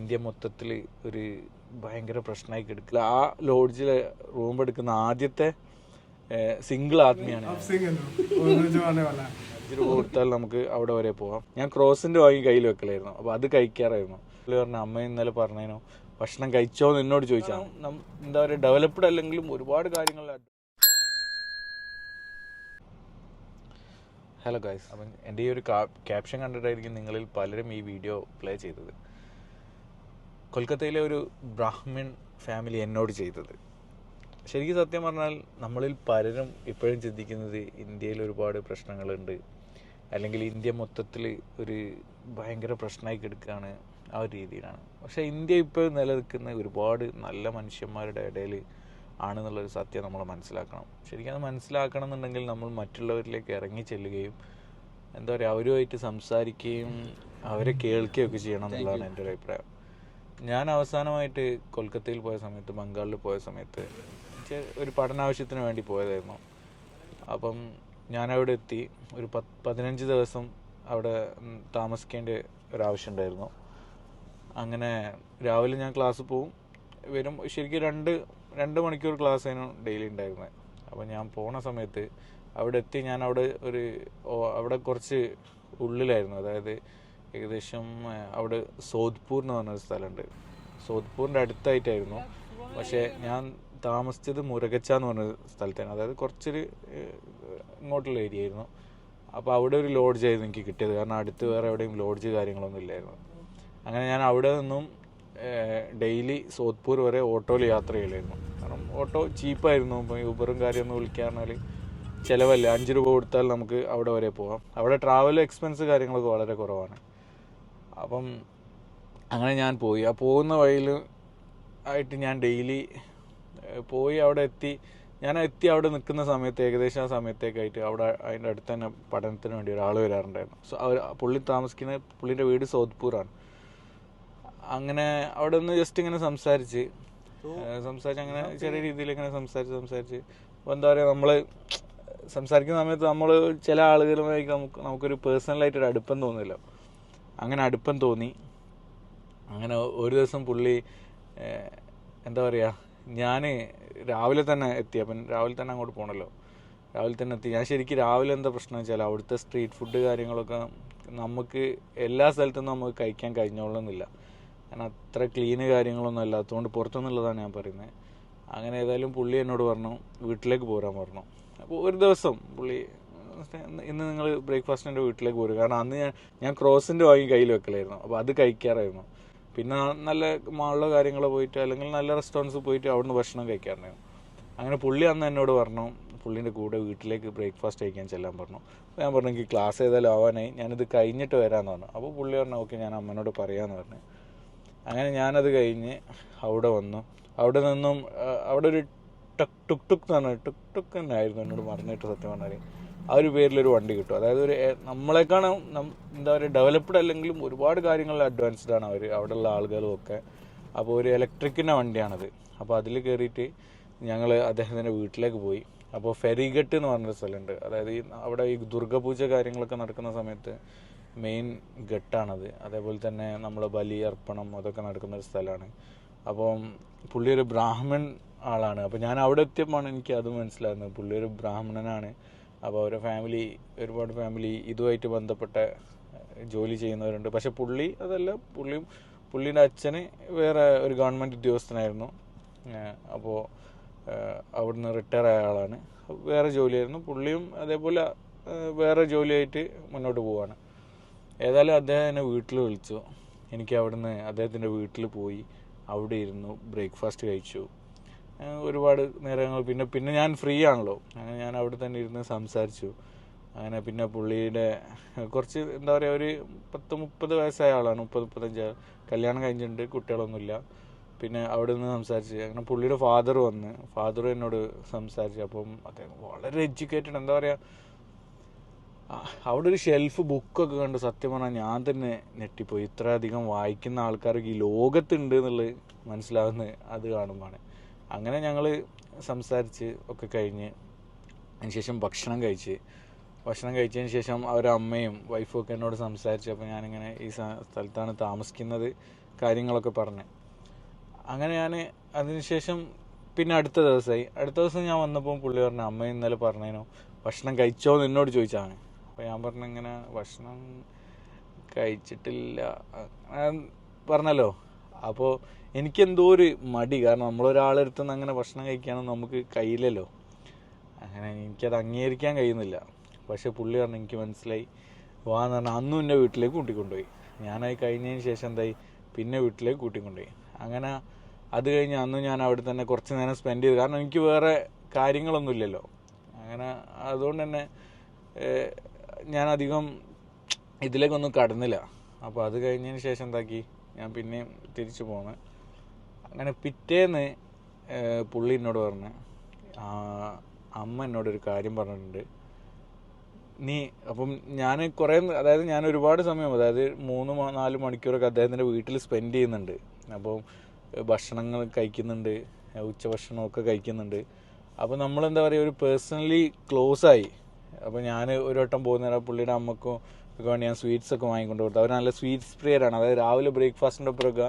India മൊത്തത്തിൽ ഒരു ഭയങ്കര പ്രശ്നമായി കിടക്കില്ല. ആ ലോഡ്ജിൽ റൂം എടുക്കുന്ന ആദ്യത്തെ സിംഗിൾ ആദ്മിയാണ്. 5 രൂപ കൊടുത്താൽ നമുക്ക് അവിടെ വരെ പോവാം. ഞാൻ ക്രോസിന്റെ വാങ്ങി കയ്യിൽ വെക്കലായിരുന്നു. അപ്പോൾ അത് കഴിക്കാറായിരുന്നു. പറഞ്ഞ അമ്മ ഇന്നലെ പറഞ്ഞതിനോ ഭക്ഷണം കഴിച്ചോ എന്ന് എന്നോട് ചോദിച്ചാൽ എന്താ പറയുക, ഡെവലപ്ഡ് അല്ലെങ്കിലും ഒരുപാട് കാര്യങ്ങൾ. ഹലോ ഗൈസ്, അപ്പം എൻ്റെ ഈ ഒരു ക്യാപ്ഷൻ കണ്ടിട്ടായിരിക്കും നിങ്ങളിൽ പലരും ഈ വീഡിയോ പ്ലേ ചെയ്തത്. കൊൽക്കത്തയിലെ ഒരു ബ്രാഹ്മിൺ ഫാമിലി എന്നോട് ചെയ്തത്. ശരിക്കും സത്യം പറഞ്ഞാൽ നമ്മളിൽ പലരും ഇപ്പോഴും ചിന്തിക്കുന്നത് ഇന്ത്യയിൽ ഒരുപാട് പ്രശ്നങ്ങളുണ്ട്, അല്ലെങ്കിൽ ഇന്ത്യ മൊത്തത്തിൽ ഒരു ഭയങ്കര പ്രശ്നമായി കിടക്കുകയാണ്, ആ ഒരു രീതിയിലാണ്. പക്ഷേ ഇന്ത്യ ഇപ്പോൾ നിലനിൽക്കുന്ന ഒരുപാട് നല്ല മനുഷ്യന്മാരുടെ ഇടയിൽ ആണെന്നുള്ളൊരു സത്യം നമ്മൾ മനസ്സിലാക്കണം. ശരിക്കും അത് മനസ്സിലാക്കണം എന്നുണ്ടെങ്കിൽ നമ്മൾ മറ്റുള്ളവരിലേക്ക് ഇറങ്ങി ചെല്ലുകയും എന്താ പറയുക, അവരുമായിട്ട് സംസാരിക്കുകയും അവരെ കേൾക്കുകയൊക്കെ ചെയ്യണം എന്നുള്ളതാണ് എൻ്റെ ഒരു അഭിപ്രായം. ഞാൻ അവസാനമായിട്ട് കൊൽക്കത്തയിൽ പോയ സമയത്ത്, ബംഗാളിൽ പോയ സമയത്ത് ഒരു പഠനാവശ്യത്തിന് വേണ്ടി പോയതായിരുന്നു. അപ്പം ഞാനവിടെ എത്തി. ഒരു 15 ദിവസം അവിടെ താമസിക്കേണ്ട ഒരാവശ്യം ഉണ്ടായിരുന്നു. അങ്ങനെ രാവിലെ ഞാൻ ക്ലാസ് പോവും, വരും. ശരിക്കും 2 മണിക്കൂർ ക്ലാസ് ആയിരുന്നു ഡെയിലി ഉണ്ടായിരുന്നത്. അപ്പോൾ ഞാൻ പോണ സമയത്ത് അവിടെ എത്തി. ഞാൻ അവിടെ കുറച്ച് ഉള്ളിലായിരുന്നു. അതായത് ഏകദേശം അവിടെ സോദ്പൂർ എന്ന് പറഞ്ഞൊരു സ്ഥലമുണ്ട്. സോദ്പൂറിൻ്റെ അടുത്തായിട്ടായിരുന്നു. പക്ഷേ ഞാൻ താമസിച്ചത് മുരഗച്ച എന്ന് പറഞ്ഞൊരു സ്ഥലത്താണ്. അതായത് കുറച്ചൊരു ഇങ്ങോട്ടുള്ള ഏരിയ ആയിരുന്നു. അപ്പോൾ അവിടെ ഒരു ലോഡ്ജ് ആയിരുന്നു എനിക്ക് കിട്ടിയത്. കാരണം അടുത്ത് വേറെ എവിടെയും ലോഡ്ജ് കാര്യങ്ങളൊന്നും ഇല്ലായിരുന്നു. അങ്ങനെ ഞാൻ അവിടെ നിന്നും ഡെയിലി സോദ്പൂർ വരെ ഓട്ടോയിൽ യാത്ര ചെയ്യലായിരുന്നു. കാരണം ഓട്ടോ ചീപ്പായിരുന്നു. ഇപ്പോൾ യൂബറും കാര്യമൊന്നും വിളിക്കാറിഞ്ഞാൽ ചിലവല്ല. 5 രൂപ കൊടുത്താൽ നമുക്ക് അവിടെ വരെ പോകാം. അവിടെ ട്രാവൽ എക്സ്പെൻസ് കാര്യങ്ങളൊക്കെ വളരെ കുറവാണ്. അപ്പം അങ്ങനെ ഞാൻ പോയി. ആ പോകുന്ന വഴിയിൽ ആയിട്ട് ഞാൻ ഡെയിലി പോയി അവിടെ എത്തി. അവിടെ നിൽക്കുന്ന സമയത്ത് ഏകദേശം ആ സമയത്തേക്കായിട്ട് അവിടെ അതിൻ്റെ അടുത്ത് തന്നെ പഠനത്തിന് വേണ്ടി ഒരാൾ വരാറുണ്ടായിരുന്നു. സോ പുള്ളിൻ്റെ വീട് സോദ്പൂറാണ്. അങ്ങനെ അവിടെ നിന്ന് ജസ്റ്റ് ഇങ്ങനെ സംസാരിച്ച് അങ്ങനെ ചെറിയ രീതിയിൽ ഇങ്ങനെ സംസാരിച്ച് അപ്പോൾ എന്താ പറയുക, നമ്മൾ സംസാരിക്കുന്ന സമയത്ത് നമ്മൾ ചില ആളുകളുമായി നമുക്കൊരു പേഴ്സണലായിട്ടൊരു അടുപ്പം തോന്നില്ല. അങ്ങനെ അടുപ്പം തോന്നി. അങ്ങനെ ഒരു ദിവസം പുള്ളി എന്താ പറയുക, ഞാൻ രാവിലെ തന്നെ എത്തി. അപ്പം രാവിലെ തന്നെ അങ്ങോട്ട് പോകണമല്ലോ. രാവിലെ തന്നെ എത്തി. ഞാൻ ശരിക്കും രാവിലെ എന്താ പ്രശ്നം വെച്ചാൽ അവിടുത്തെ സ്ട്രീറ്റ് ഫുഡ് കാര്യങ്ങളൊക്കെ നമുക്ക് എല്ലാ സ്ഥലത്തുനിന്നും നമുക്ക് കഴിക്കാൻ കഴിഞ്ഞോളണമെന്നില്ല. കാരണം അത്ര ക്ലീന് കാര്യങ്ങളൊന്നും അല്ലാത്തതുകൊണ്ട് പുറത്തുനിന്നുള്ളതാണ് ഞാൻ പറയുന്നത്. അങ്ങനെ ഏതായാലും പുള്ളി എന്നോട് പറഞ്ഞു വീട്ടിലേക്ക് പോരാൻ പറഞ്ഞു. അപ്പോൾ ഒരു ദിവസം പുള്ളി, ഇന്ന് നിങ്ങൾ ബ്രേക്ക്ഫാസ്റ്റിൻ്റെ വീട്ടിലേക്ക് പോരും. കാരണം അന്ന് ഞാൻ ക്രോസിൻ്റെ വാങ്ങി കയ്യിൽ വെക്കലായിരുന്നു. അപ്പോൾ അത് കഴിക്കാറായിരുന്നു. പിന്നെ നല്ല മാളിലോ കാര്യങ്ങളോ പോയിട്ട് അല്ലെങ്കിൽ നല്ല റെസ്റ്റോറൻറ്റ്സ് പോയിട്ട് അവിടുന്ന് ഭക്ഷണം കഴിക്കാറുണ്ടായിരുന്നു. അങ്ങനെ പുള്ളി അന്ന് എന്നോട് പറഞ്ഞു പുള്ളീൻ്റെ കൂടെ വീട്ടിലേക്ക് ബ്രേക്ക്ഫാസ്റ്റ് കഴിക്കാൻ ചെല്ലാൻ പറഞ്ഞു. അപ്പോൾ ഞാൻ പറഞ്ഞു എനിക്ക് ക്ലാസ് ഏതായാലും ആവാനായി, ഞാനിത് കഴിഞ്ഞിട്ട് വരാമെന്ന് പറഞ്ഞു. അപ്പോൾ പുള്ളി പറഞ്ഞു ഓക്കെ, ഞാൻ അമ്മനോട് പറയാമെന്ന് പറഞ്ഞു. അങ്ങനെ ഞാനത് കഴിഞ്ഞ് അവിടെ വന്നു. അവിടെ നിന്നും അവിടെ ഒരു ടുക് എന്ന് പറഞ്ഞാൽ ടുക് തന്നെ ആയിരുന്നു എന്നോട് പറഞ്ഞിട്ട്. സത്യം പറഞ്ഞാൽ ആ ഒരു പേരിലൊരു വണ്ടി കിട്ടും. അതായത് ഒരു നമ്മളെക്കാളും എന്താ പറയുക, ഡെവലപ്ഡ് അല്ലെങ്കിലും ഒരുപാട് കാര്യങ്ങളിൽ അഡ്വാൻസ്ഡ് ആണ് അവിടെയുള്ള ആളുകളും ഒക്കെ. അപ്പോൾ ഒരു ഇലക്ട്രിക്കിൻ്റെ വണ്ടിയാണത്. അപ്പോൾ അതിൽ കയറിയിട്ട് ഞങ്ങൾ അദ്ദേഹത്തിൻ്റെ വീട്ടിലേക്ക് പോയി. അപ്പോൾ ഫെറിഗട്ട് എന്ന് പറഞ്ഞൊരു സ്ഥലമുണ്ട്. അതായത് അവിടെ ഈ ദുർഗപൂജ കാര്യങ്ങളൊക്കെ നടക്കുന്ന സമയത്ത് മെയിൻ ഘട്ടാണത്. അതേപോലെ തന്നെ നമ്മൾ ബലി അർപ്പണം അതൊക്കെ നടക്കുന്നൊരു സ്ഥലമാണ്. അപ്പം പുള്ളി ഒരു ബ്രാഹ്മൺ ആളാണ്. അപ്പോൾ ഞാൻ അവിടെ എത്തിയപ്പോഴാണ് എനിക്ക് അത് മനസ്സിലാകുന്നത്, പുള്ളി ഒരു ബ്രാഹ്മണനാണ്. അപ്പോൾ അവരുടെ ഒരുപാട് ഫാമിലി ഇതുമായിട്ട് ബന്ധപ്പെട്ട ജോലി ചെയ്യുന്നവരുണ്ട്. പക്ഷെ പുള്ളി അതല്ല, പുള്ളീൻ്റെ അച്ഛന് വേറെ ഒരു ഗവൺമെൻറ് ഉദ്യോഗസ്ഥനായിരുന്നു. അപ്പോൾ അവിടുന്ന് റിട്ടയർ ആയ ആളാണ്. വേറെ ജോലിയായിരുന്നു. പുള്ളിയും അതേപോലെ വേറെ ജോലിയായിട്ട് മുന്നോട്ട് പോവാണ്. ഏതായാലും അദ്ദേഹം എന്നെ വീട്ടിൽ വിളിച്ചു. എനിക്ക് അവിടുന്ന് അദ്ദേഹത്തിൻ്റെ വീട്ടിൽ പോയി അവിടെ ഇരുന്നു ബ്രേക്ക്ഫാസ്റ്റ് കഴിച്ചു. ഒരുപാട് നേരങ്ങൾ പിന്നെ ഞാൻ ഫ്രീ ആണല്ലോ. അങ്ങനെ ഞാൻ അവിടെ തന്നെ ഇരുന്ന് സംസാരിച്ചു. അങ്ങനെ പിന്നെ പുള്ളിയുടെ കുറച്ച് എന്താ പറയുക, ഒരു 30 വയസ്സായ ആളാണ്. 35 കല്യാണം കഴിഞ്ഞിട്ടുണ്ട്, കുട്ടികളൊന്നുമില്ല. പിന്നെ അവിടെ നിന്ന് സംസാരിച്ച് അങ്ങനെ പുള്ളിയുടെ ഫാദർ എന്നോട് സംസാരിച്ചു. അപ്പം അദ്ദേഹം വളരെ എഡ്യൂക്കേറ്റഡ്. എന്താ പറയുക, അവിടെ ഒരു ഷെൽഫ് ബുക്കൊക്കെ കണ്ട് സത്യം പറഞ്ഞാൽ ഞാൻ തന്നെ ഞെട്ടിപ്പോയി. ഇത്രയധികം വായിക്കുന്ന ആൾക്കാർക്ക് ഈ ലോകത്തുണ്ട് എന്നുള്ളത് മനസ്സിലാവുന്നത് അത് കാണുമ്പോഴാണ്. അങ്ങനെ ഞങ്ങൾ സംസാരിച്ച് ഒക്കെ കഴിഞ്ഞ് അതിനുശേഷം ഭക്ഷണം കഴിച്ചതിന് ശേഷം അവരുടെ അമ്മയും വൈഫും ഒക്കെ എന്നോട് സംസാരിച്ചു. അപ്പോൾ ഞാനിങ്ങനെ ഈ സ്ഥലത്താണ് താമസിക്കുന്നത്, കാര്യങ്ങളൊക്കെ പറഞ്ഞ്. അങ്ങനെ ഞാൻ അതിനുശേഷം പിന്നെ അടുത്ത ദിവസം ഞാൻ വന്നപ്പോൾ പുള്ളി പറഞ്ഞു, അമ്മ ഇന്നലെ പറഞ്ഞേനോ ഭക്ഷണം കഴിച്ചോ എന്ന് എന്നോട് ചോദിച്ചാണ്. അപ്പോൾ ഞാൻ പറഞ്ഞു ഇങ്ങനെ ഭക്ഷണം കഴിച്ചിട്ടില്ല പറഞ്ഞല്ലോ. അപ്പോൾ എനിക്കെന്തോ ഒരു മടി, കാരണം നമ്മളൊരാളെടുത്ത് നിന്ന് അങ്ങനെ ഭക്ഷണം കഴിക്കാനൊന്നും നമുക്ക് കഴിയില്ലല്ലോ. അങ്ങനെ എനിക്കത് അംഗീകരിക്കാൻ കഴിയുന്നില്ല. പക്ഷേ പുള്ളി പറഞ്ഞു എനിക്ക് മനസ്സിലായി, വാന്ന് പറഞ്ഞാൽ അന്നും എൻ്റെ വീട്ടിലേക്ക് കൂട്ടിക്കൊണ്ടുപോയി. ഞാനായി കഴിഞ്ഞതിന് ശേഷം എന്തായി, പിന്നെ വീട്ടിലേക്ക് കൂട്ടിക്കൊണ്ടുപോയി. അങ്ങനെ അത് കഴിഞ്ഞ് അന്ന് ഞാൻ അവിടെ തന്നെ കുറച്ച് നേരം സ്പെൻഡ് ചെയ്തു, കാരണം എനിക്ക് വേറെ കാര്യങ്ങളൊന്നുമില്ലല്ലോ. അങ്ങനെ അതുകൊണ്ട് തന്നെ ഞാൻ അധികം ഇതിലേക്കൊന്നും കടന്നില്ല. അപ്പോൾ അത് കഴിഞ്ഞതിന് ശേഷം എന്താക്കി, ഞാൻ പിന്നെയും തിരിച്ചു പോന്ന്. അങ്ങനെ പിറ്റേന്ന് പുള്ളി എന്നോട് പറഞ്ഞ്, അമ്മ എന്നോടൊരു കാര്യം പറഞ്ഞിട്ടുണ്ട് നീ. അപ്പം ഞാൻ കുറേ, അതായത് ഞാൻ ഒരുപാട് സമയം, അതായത് 3-4 മണിക്കൂറൊക്കെ അദ്ദേഹത്തിൻ്റെ വീട്ടിൽ സ്പെൻഡ് ചെയ്യുന്നുണ്ട്. അപ്പോൾ ഭക്ഷണങ്ങൾ കഴിക്കുന്നുണ്ട്, ഉച്ചഭക്ഷണമൊക്കെ കഴിക്കുന്നുണ്ട്. അപ്പോൾ നമ്മളെന്താ പറയുക, ഒരു പേഴ്സണലി ക്ലോസായി. അപ്പോൾ ഞാൻ ഒരു വട്ടം പോകുന്നേരം പുള്ളിയുടെ അമ്മക്കും ഒക്കെ വേണ്ടി ഞാൻ സ്വീറ്റ്സൊക്കെ വാങ്ങിക്കൊണ്ട് കൊടുത്തു. അവർ നല്ല സ്വീറ്റ്സ് പ്രിയരാണ്. അതായത് രാവിലെ ബ്രേക്ക്ഫാസ്റ്റിൻ്റെ ഒപ്പമൊക്കെ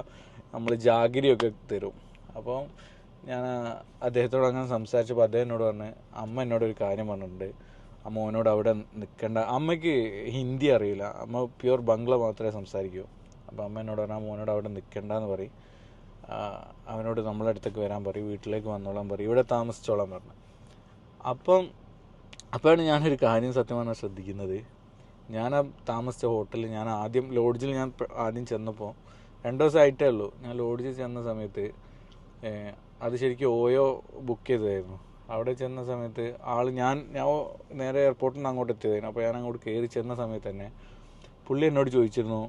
നമ്മൾ ജാഗിരിയൊക്കെ തരും. അപ്പോൾ ഞാൻ അദ്ദേഹത്തോട് അങ്ങനെ സംസാരിച്ചപ്പോൾ അദ്ദേഹം എന്നോട് പറഞ്ഞ്, അമ്മ എന്നോടൊരു കാര്യം പറഞ്ഞിട്ടുണ്ട്, മോനോട് അവിടെ നിൽക്കേണ്ട. അമ്മയ്ക്ക് ഹിന്ദി അറിയില്ല, അമ്മ പ്യുവർ ബംഗ്ല മാത്രമേ സംസാരിക്കൂ. അപ്പോൾ അമ്മ എന്നോട് പറഞ്ഞാൽ മോനോട് അവിടെ നിൽക്കേണ്ടെന്ന് പറയും, അവനോട് നമ്മളെ അടുത്തേക്ക് വരാൻ പറയും, വീട്ടിലേക്ക് വന്നോളാൻ പറയും, ഇവിടെ താമസിച്ചോളാൻ പറഞ്ഞു. അപ്പോഴാണ് ഞാനൊരു കാര്യം സത്യം പറഞ്ഞാൽ ശ്രദ്ധിക്കുന്നത്. ഞാൻ ആ താമസിച്ച ഹോട്ടലിൽ, ഞാൻ ആദ്യം ലോഡ്ജിൽ ഞാൻ ആദ്യം ചെന്നപ്പോൾ 2 ദിവസം ആയിട്ടേ ഉള്ളൂ. ഞാൻ ലോഡ്ജിൽ ചെന്ന സമയത്ത് അത് ശരിക്കും ഓയോ ബുക്ക് ചെയ്തതായിരുന്നു. അവിടെ ചെന്ന സമയത്ത് ഞാൻ നേരെ എയർപോർട്ടിൽ നിന്ന് അങ്ങോട്ട് എത്തിയതായിരുന്നു. അപ്പോൾ ഞാൻ അങ്ങോട്ട് കയറി ചെന്ന സമയത്ത് തന്നെ പുള്ളി എന്നോട് ചോദിച്ചിരുന്നു,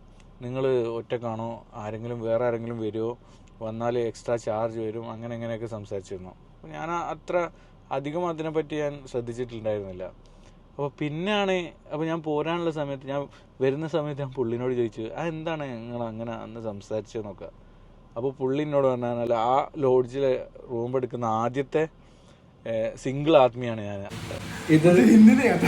നിങ്ങൾ ഒറ്റക്കാണോ, വേറെ ആരെങ്കിലും വരുമോ, വന്നാൽ എക്സ്ട്രാ ചാർജ് വരും, അങ്ങനെ എങ്ങനെയൊക്കെ സംസാരിച്ചിരുന്നു. അപ്പോൾ ഞാൻ അത്ര അധികം അതിനെപ്പറ്റി ഞാൻ ശ്രദ്ധിച്ചിട്ടുണ്ടായിരുന്നില്ല. അപ്പോൾ ഞാൻ പോരാനുള്ള സമയത്ത്, ഞാൻ വരുന്ന സമയത്ത് ഞാൻ പുള്ളിനോട് ചോദിച്ചു, എന്താണ് നിങ്ങൾ അങ്ങനെ അന്ന് സംസാരിച്ചതെന്നൊക്കെ. അപ്പോൾ പുള്ളി എന്നോട് പറഞ്ഞാൽ, ആ ലോഡ്ജിൽ റൂം എടുക്കുന്ന ആദ്യത്തെ सिंगल आदमी है यार. इधर हिंदी नहीं आता.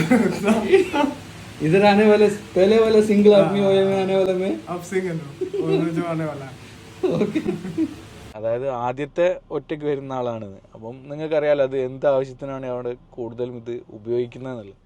इधर आने वाले पहले वाला सिंगल आदमी हो में आने वाला में अब सिंगल और जो आने वाला. ഓക്കെ. അതായത് ആദ്യത്തെ ഒറ്റയ്ക്ക് വരുന്ന ആളാണിത്. അപ്പം നിങ്ങൾക്കറിയാലോ അത് എന്ത് ആവശ്യത്തിനാണ് അവിടെ കൂടുതലും ഇത് ഉപയോഗിക്കുന്നതെന്നുള്ളത്.